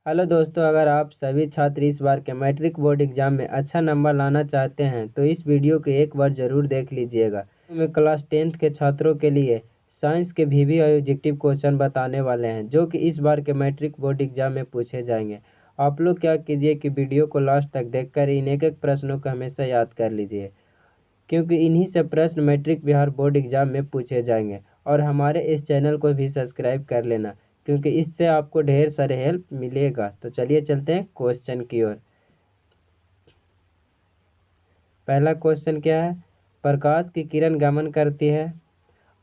Hello दोस्तों, अगर आप सभी छात्र इस बार के मैट्रिक बोर्ड एग्जाम में अच्छा नंबर लाना चाहते हैं तो इस वीडियो को एक बार ज़रूर देख लीजिएगा। मैं क्लास 10th के छात्रों के लिए साइंस के वीवी ऑब्जेक्टिव क्वेश्चन बताने वाले हैं जो कि इस बार के मैट्रिक बोर्ड एग्जाम में पूछे जाएंगे। आप लोग क्या कीजिए कि वीडियो को लास्ट तक देखकर इन एक एक प्रश्नों को हमेशा याद कर लीजिए, क्योंकि इन्हीं से प्रश्न मैट्रिक बिहार बोर्ड एग्जाम में पूछे जाएंगे। और हमारे इस चैनल को भी सब्सक्राइब कर लेना, क्योंकि इससे आपको ढेर सारे हेल्प मिलेगा। तो चलिए चलते हैं क्वेश्चन की ओर। पहला क्वेश्चन क्या है? प्रकाश की किरण गमन करती है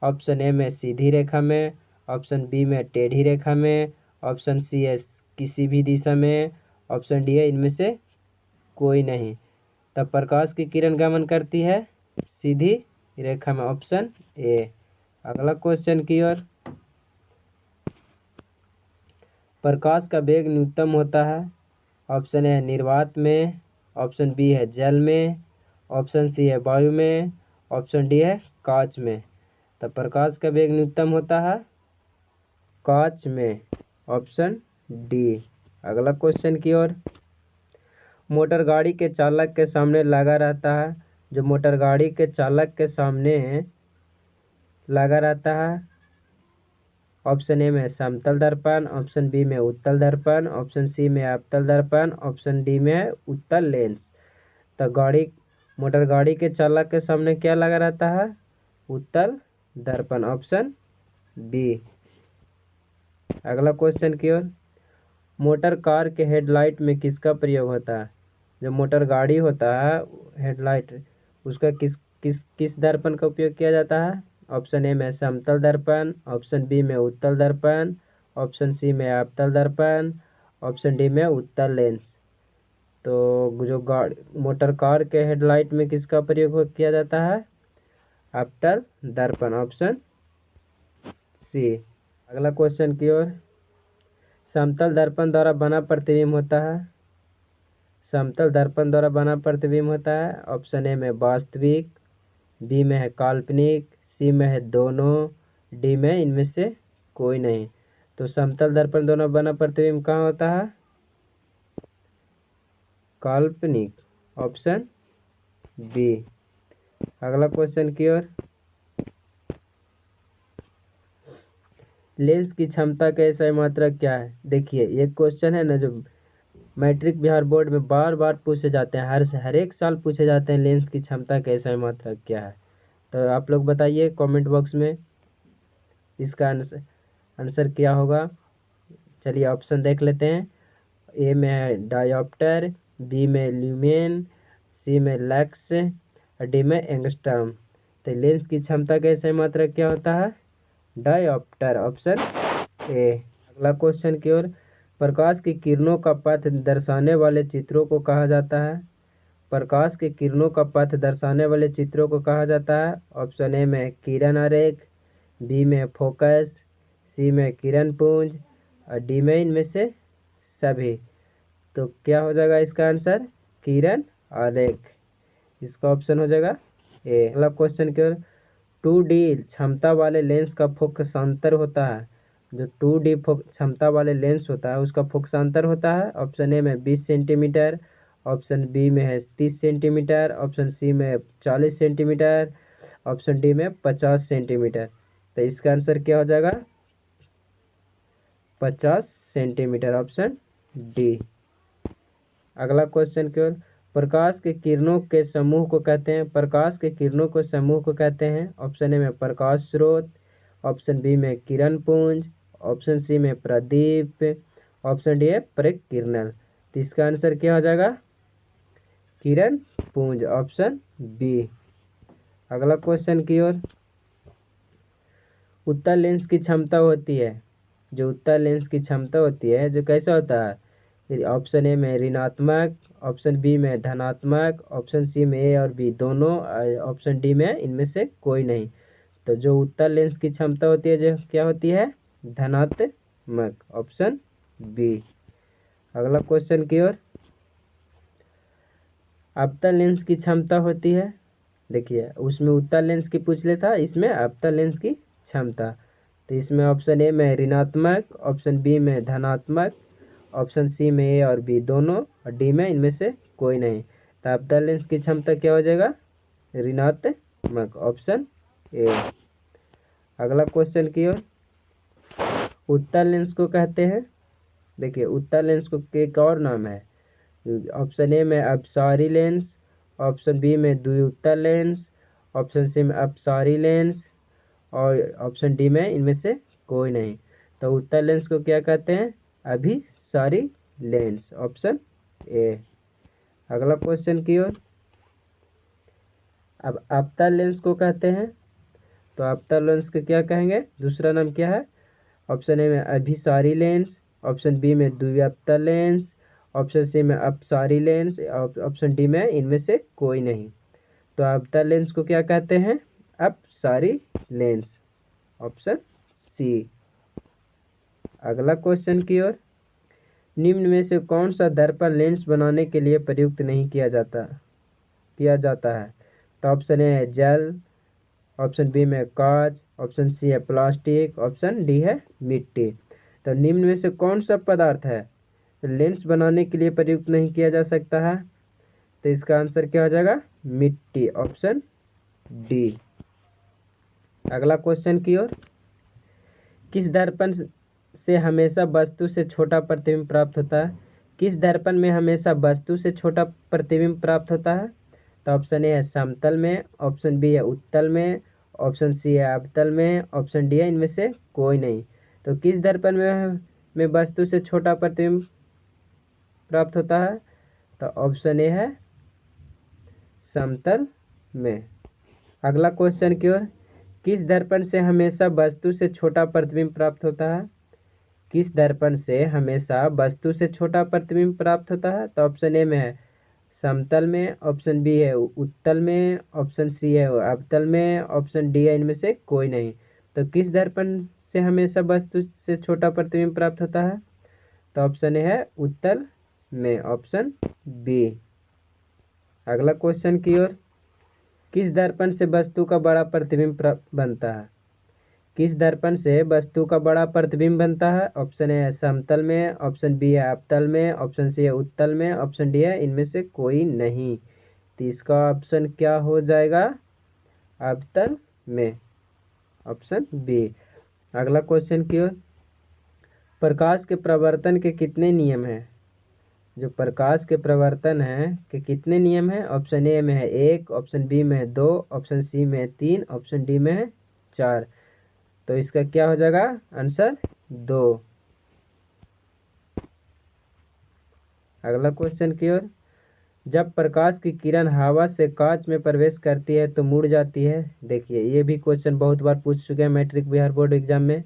ऑप्शन ए में सीधी रेखा में, ऑप्शन बी में टेढ़ी रेखा में, ऑप्शन सी है किसी भी दिशा में, ऑप्शन डी है इनमें से कोई नहीं। तब प्रकाश की किरण गमन करती है सीधी रेखा में, ऑप्शन ए। अगला क्वेश्चन की ओर। प्रकाश का वेग न्यूनतम होता है ऑप्शन ए है निर्वात में, ऑप्शन बी है जल में, ऑप्शन सी है वायु में, ऑप्शन डी है कांच में। तब प्रकाश का वेग न्यूनतम होता है कांच में, ऑप्शन डी। अगला क्वेश्चन की ओर। मोटर गाड़ी के चालक के सामने लगा रहता है, जो मोटर गाड़ी के चालक के सामने लगा रहता है, ऑप्शन ए में समतल दर्पण, ऑप्शन बी में उत्तल दर्पण, ऑप्शन सी में अवतल दर्पण, ऑप्शन डी में उत्तल लेंस। तो मोटर गाड़ी के चालक के सामने क्या लगा रहता है? उत्तल दर्पण, ऑप्शन बी। अगला क्वेश्चन की ओर। मोटर कार के हेडलाइट में किसका प्रयोग होता है? जो मोटर गाड़ी होता है हेडलाइट, उसका किस किस किस दर्पण का उपयोग किया जाता है? ऑप्शन ए में समतल दर्पण, ऑप्शन बी में उत्तल दर्पण, ऑप्शन सी में अवतल दर्पण, ऑप्शन डी में उत्तल लेंस। तो जो मोटर कार के हेडलाइट में किसका प्रयोग किया जाता है? अवतल दर्पण, ऑप्शन सी। अगला क्वेश्चन की ओर। समतल दर्पण द्वारा बना प्रतिबिंब होता है, समतल दर्पण द्वारा बना प्रतिबिंब होता है ऑप्शन ए में वास्तविक, बी में है काल्पनिक, सी में है दोनों, डी में इनमें से कोई नहीं। तो समतल दर्पण द्वारा बना प्रतिबिंब कहाँ होता है? काल्पनिक, ऑप्शन बी। अगला क्वेश्चन की ओर। लेंस की क्षमता का SI मात्रक क्या है? देखिए ये क्वेश्चन है ना, जो मैट्रिक बिहार बोर्ड में बार बार पूछे जाते हैं, हर एक साल पूछे जाते हैं लेंस की क्षमता का SI मात्रक क्या है। तो आप लोग बताइए कमेंट बॉक्स में इसका आंसर क्या होगा। चलिए ऑप्शन देख लेते हैं। ए में है डायोप्टर, बी में ल्यूमेन, सी में लक्स और डी में एंगस्ट्रॉम। तो लेंस की क्षमता का SI मात्रक क्या होता है? Dioptre, option A. अगला क्वेश्चन की ओर। प्रकाश की किरणों का पथ दर्शाने वाले चित्रों को कहा जाता है? प्रकाश की किरणों का पथ दर्शाने वाले चित्रों को कहा जाता है ऑप्शन ए में किरण आरेख, बी में फोकस, सी में किरण पुंज और डी में इनमें से सभी। तो क्या हो जाएगा इसका आंसर? किरण आरेख, इसका ऑप्शन हो जाएगा ए। अगला क्वेश्चन की ओर। 2D क्षमता वाले लेंस का फोकसांतर होता है, जो 2D क्षमता वाले लेंस होता है उसका फोकसांतर होता है ऑप्शन ए में 20 सेंटीमीटर, ऑप्शन बी में है 30 सेंटीमीटर, ऑप्शन सी में 40 सेंटीमीटर, ऑप्शन डी में 50 सेंटीमीटर। तो इसका आंसर क्या हो जाएगा? 50 सेंटीमीटर, ऑप्शन डी। अगला क्वेश्चन की ओर। प्रकाश के किरणों के समूह को कहते हैं, प्रकाश के किरणों के समूह को कहते हैं ऑप्शन ए में प्रकाश स्रोत, ऑप्शन बी में किरण पुंज, ऑप्शन सी में प्रदीप, ऑप्शन डी है परिकिरणल। तो इसका आंसर क्या हो जाएगा? किरण पुंज, ऑप्शन बी। अगला क्वेश्चन की ओर। उत्तल लेंस की क्षमता होती है, जो उत्तल लेंस की क्षमता होती है जो कैसा होता है? ऑप्शन ए में ऋणात्मक, ऑप्शन बी में धनात्मक, ऑप्शन सी में ए और बी दोनों, ऑप्शन डी में इनमें से कोई नहीं। तो जो उत्तल लेंस की क्षमता होती है जो क्या होती है? धनात्मक, ऑप्शन बी। अगला क्वेश्चन की ओर। अवतल लेंस की क्षमता होती है, देखिए उसमें उत्तल लेंस की पूछ लेता, इसमें अवतल लेंस की क्षमता। तो इसमें ऑप्शन ए में ऋणात्मक, ऑप्शन बी में धनात्मक, ऑप्शन सी में ए और बी दोनों, और डी में इनमें से कोई नहीं। तो अवतल लेंस की क्षमता क्या हो जाएगा? ऋणात्मक, ऑप्शन ए। अगला क्वेश्चन की ओर, उत्तल लेंस को कहते हैं, देखिए उत्तल लेंस को एक और नाम है। ऑप्शन ए में अपसारी लेंस, ऑप्शन बी में द्विउत्तल लेंस, ऑप्शन सी में अपसारी लेंस, और ऑप्शन डी में इनमें से कोई नहीं। तो उत्तल लेंस को क्या कहते हैं? अभिसारी लेंस, ऑप्शन ए। अगला क्वेश्चन की ओर, अब अवतल लेंस को कहते हैं, तो अवतल लेंस के क्या कहेंगे? दूसरा नाम क्या है? ऑप्शन ए में अभिसारी लेंस, ऑप्शन बी में द्विअवतल लेंस, ऑप्शन सी में अपसारी लेंस, ऑप्शन डी में इनमें से कोई नहीं। तो अवतल लेंस को क्या कहते हैं? अपसारी लेंस, ऑप्शन सी। अगला क्वेश्चन की ओर, निम्न में से कौन सा दर्पण लेंस बनाने के लिए प्रयुक्त नहीं किया जाता है? तो ऑप्शन ए है जल, ऑप्शन बी में कांच, ऑप्शन सी है प्लास्टिक, ऑप्शन डी है मिट्टी। तो निम्न में से कौन सा पदार्थ है लेंस बनाने के लिए प्रयुक्त नहीं किया जा सकता है? तो इसका आंसर क्या हो जाएगा? मिट्टी, ऑप्शन डी। अगला क्वेश्चन की ओर, किस दर्पण से हमेशा वस्तु से छोटा प्रतिबिंब प्राप्त होता है? किस दर्पण में हमेशा वस्तु से छोटा प्रतिबिंब प्राप्त होता है? तो ऑप्शन ए है समतल में, ऑप्शन बी है उत्तल में, ऑप्शन सी है अवतल में, ऑप्शन डी है इनमें से कोई नहीं। तो किस दर्पण में वस्तु से छोटा प्रतिबिंब प्राप्त होता है? तो ऑप्शन ए है समतल में। अगला क्वेश्चन की ओर, किस दर्पण से हमेशा वस्तु से छोटा प्रतिबिंब प्राप्त होता है? किस दर्पण से हमेशा वस्तु से छोटा प्रतिबिंब प्राप्त होता है? तो ऑप्शन ए में है समतल में, ऑप्शन बी है उत्तल में, ऑप्शन सी है अवतल में, ऑप्शन डी है इनमें से कोई नहीं। तो किस दर्पण से हमेशा वस्तु से छोटा प्रतिबिंब प्राप्त होता है? तो ऑप्शन ए है उत्तल में, ऑप्शन बी। अगला क्वेश्चन की ओर, किस दर्पण से वस्तु का बड़ा प्रतिबिंब बनता है? किस दर्पण से वस्तु का बड़ा प्रतिबिंब बनता है? ऑप्शन ए है समतल में, ऑप्शन बी है अवतल में, ऑप्शन सी है उत्तल में, ऑप्शन डी है इनमें से कोई नहीं। तो इसका ऑप्शन क्या हो जाएगा? अवतल में, ऑप्शन बी। अगला क्वेश्चन की ओर, प्रकाश के प्रवर्तन के कितने नियम हैं? जो प्रकाश के प्रवर्तन है के कितने नियम हैं? ऑप्शन ए में है 1, ऑप्शन बी में है 2, ऑप्शन सी में है 3, ऑप्शन डी में है 4। तो इसका क्या हो जाएगा आंसर? 2। अगला क्वेश्चन की ओर, जब प्रकाश की किरण हवा से कांच में प्रवेश करती है तो मुड़ जाती है। देखिए ये भी क्वेश्चन बहुत बार पूछ चुके हैं मैट्रिक बिहार बोर्ड एग्जाम में।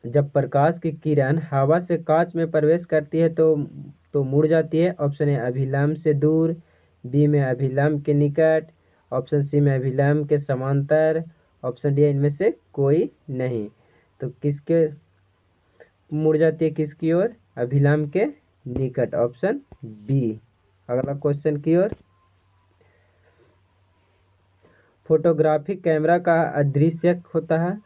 जब प्रकाश की किरण हवा से कांच में प्रवेश करती है तो मुड़ जाती है। ऑप्शन ए अभिलंब से दूर, बी में अभिलंब के निकट, ऑप्शन सी में अभिलंब के समांतर, ऑप्शन डी इनमें से कोई नहीं। तो किसके मुड़ जाती है, किसकी ओर? अभिलंब के निकट, ऑप्शन बी। अगला क्वेश्चन की ओर, फोटोग्राफिक कैमरा का अदृश्यक होता है।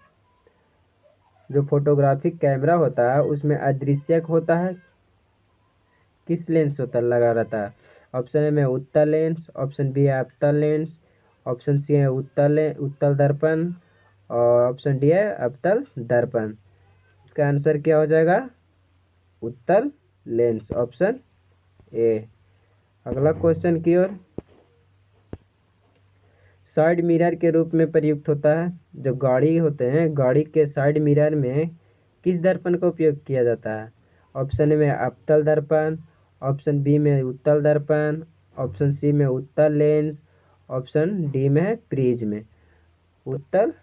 जो फोटोग्राफिक कैमरा होता है उसमें अदृश्यक होता है किस लेंस होता लगा रहता है? ऑप्शन ए में उत्तल लेंस, ऑप्शन बी है अवतल लेंस, ऑप्शन सी है उत्तल दर्पण, और ऑप्शन डी है अवतल दर्पण। इसका आंसर क्या हो जाएगा? उत्तल लेंस, ऑप्शन ए। अगला क्वेश्चन की ओर, साइड मिरर के रूप में प्रयुक्त होता है। जो गाड़ी होते हैं, गाड़ी के साइड मिरर में किस दर्पण का उपयोग किया जाता है? ऑप्शन ए में अवतल दर्पण, ऑप्शन बी में उत्तल दर्पण, ऑप्शन सी में उत्तल लेंस, ऑप्शन डी में है प्रिज्म। उत्तल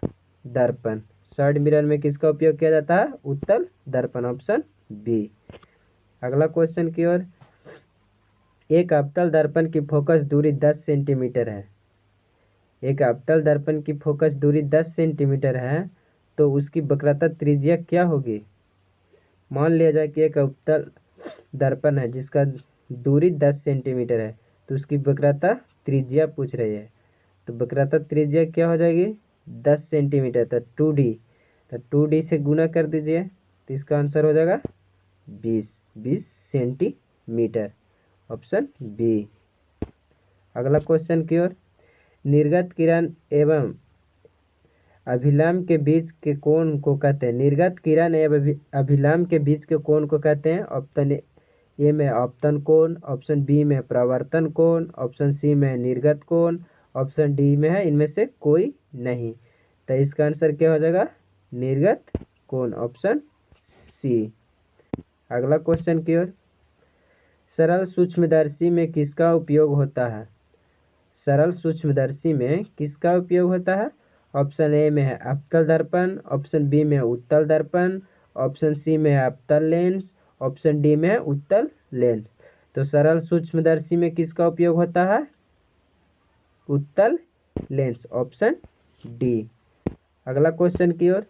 दर्पण, साइड मिरर में किसका उपयोग किया जाता है? उत्तल दर्पण, ऑप्शन बी। अगला क्वेश्चन की ओर, एक अवतल दर्पण की फोकस दूरी 10 सेंटीमीटर है। एक अवतल दर्पण की फोकस दूरी 10 सेंटीमीटर है तो उसकी वक्रता त्रिज्या क्या होगी? मान लिया जाए कि एक अवतल दर्पण है जिसका दूरी 10 सेंटीमीटर है तो उसकी वक्रता त्रिज्या पूछ रही है। तो वक्रता त्रिज्या क्या हो जाएगी? 10 सेंटीमीटर, तो 2D। तो 2D से गुना कर दीजिए तो इसका आंसर हो जाएगा 20। 20 सेंटीमीटर, ऑप्शन बी। अगला क्वेश्चन की ओर, निर्गत किरण एवं अभिलंब के बीच के कोण को कहते हैं। निर्गत किरण एवं अभिलंब के बीच के कोण को कहते हैं। ऑप्शन ए में आपतन कोण, ऑप्शन बी में प्रवर्तन कोण, ऑप्शन सी में निर्गत कोण, ऑप्शन डी में है इनमें से कोई नहीं। तो इसका आंसर क्या हो जाएगा, निर्गत कोण, ऑप्शन सी। अगला क्वेश्चन की ओर, सरल सूक्ष्मदर्शी में किसका उपयोग होता है। सरल सूक्ष्मदर्शी में किसका उपयोग होता है। ऑप्शन ए में है अवतल दर्पण, ऑप्शन बी में उत्तल दर्पण, ऑप्शन सी में है अवतल लेंस, ऑप्शन डी में है उत्तल लेंस। तो सरल सूक्ष्मदर्शी में किसका उपयोग होता है, उत्तल लेंस, ऑप्शन डी। अगला क्वेश्चन की ओर,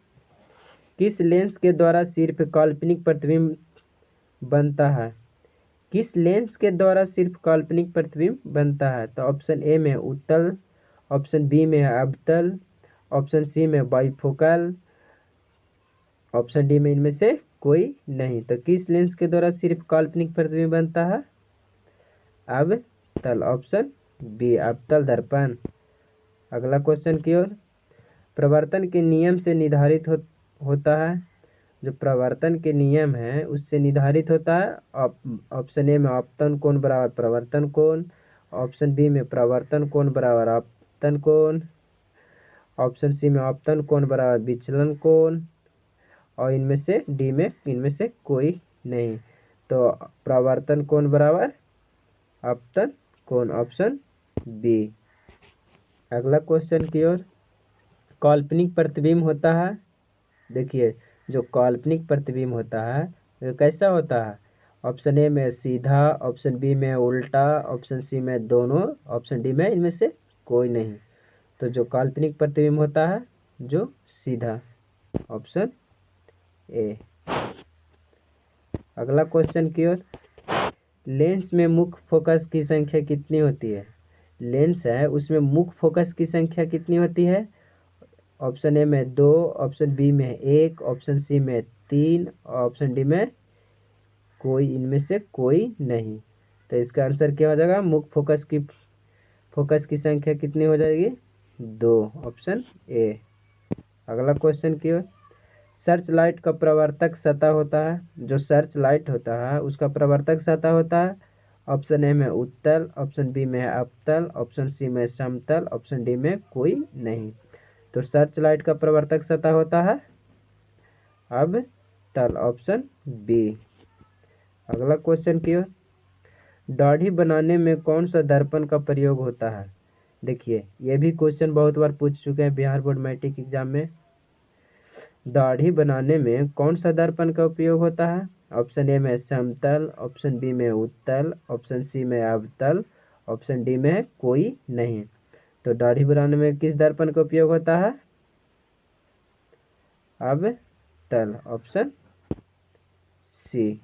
किस लेंस के द्वारा सिर्फ काल्पनिक प्रतिबिंब बनता है। किस लेंस के द्वारा सिर्फ काल्पनिक प्रतिबिंब बनता है। तो ऑप्शन ए में उत्तल, ऑप्शन बी में है अवतल, ऑप्शन सी में बाइफोकल, ऑप्शन डी में इनमें से कोई नहीं। तो किस लेंस के द्वारा सिर्फ काल्पनिक प्रतिबिंब बनता है, अवतल, ऑप्शन बी, अवतल दर्पण। अगला क्वेश्चन की ओर, प्रवर्तन के नियम से निर्धारित होता है। जो प्रवर्तन के नियम है उससे निर्धारित होता है। ऑप्शन ए में आपतन कोण बराबर प्रवर्तन कोण, ऑप्शन बी में प्रवर्तन कोण बराबर आपतन कोण, ऑप्शन सी में आपतन कोण बराबर विचलन कोण, और इनमें से डी में इनमें से कोई नहीं। तो प्रवर्तन कोण बराबर आपतन कोण, ऑप्शन बी। अगला क्वेश्चन की ओर, काल्पनिक प्रतिबिंब होता है। देखिए, जो काल्पनिक प्रतिबिंब होता है वो कैसा होता है। ऑप्शन ए में सीधा, ऑप्शन बी में उल्टा, ऑप्शन सी में दोनों, ऑप्शन डी में इनमें से कोई नहीं। तो जो काल्पनिक प्रतिबिंब होता है जो सीधा, ऑप्शन ए। अगला क्वेश्चन की ओर, लेंस में मुख्य फोकस की संख्या कितनी होती है। लेंस है उसमें मुख्य फोकस की संख्या कितनी होती है। ऑप्शन ए में 2, ऑप्शन बी में 1, ऑप्शन सी में 3, ऑप्शन डी में कोई इनमें से कोई नहीं। तो इसका आंसर क्या हो जाएगा, मुख्य फोकस की संख्या कितनी हो जाएगी, 2, ऑप्शन ए। अगला क्वेश्चन की ओर, सर्च लाइट का प्रवर्तक सतह होता है। जो सर्च लाइट होता है उसका प्रवर्तक सतह होता है। ऑप्शन ए में उत्तल, ऑप्शन बी में अवतल, ऑप्शन सी में समतल, ऑप्शन डी में कोई नहीं। तो सर्च लाइट का प्रवर्तक सतह होता है अवतल, ऑप्शन बी। अगला क्वेश्चन की ओर, दाढ़ी बनाने में कौन सा दर्पण का प्रयोग होता है। देखिए, ये भी क्वेश्चन बहुत बार पूछ चुके हैं बिहार बोर्ड मैट्रिक एग्जाम में। दाढ़ी बनाने में कौन सा दर्पण का उपयोग होता है। ऑप्शन ए में समतल, ऑप्शन बी में उत्तल, ऑप्शन सी में अवतल, ऑप्शन डी में कोई नहीं। तो दाढ़ी बनाने में किस दर्पण का उपयोग होता है, अवतल, ऑप्शन सी।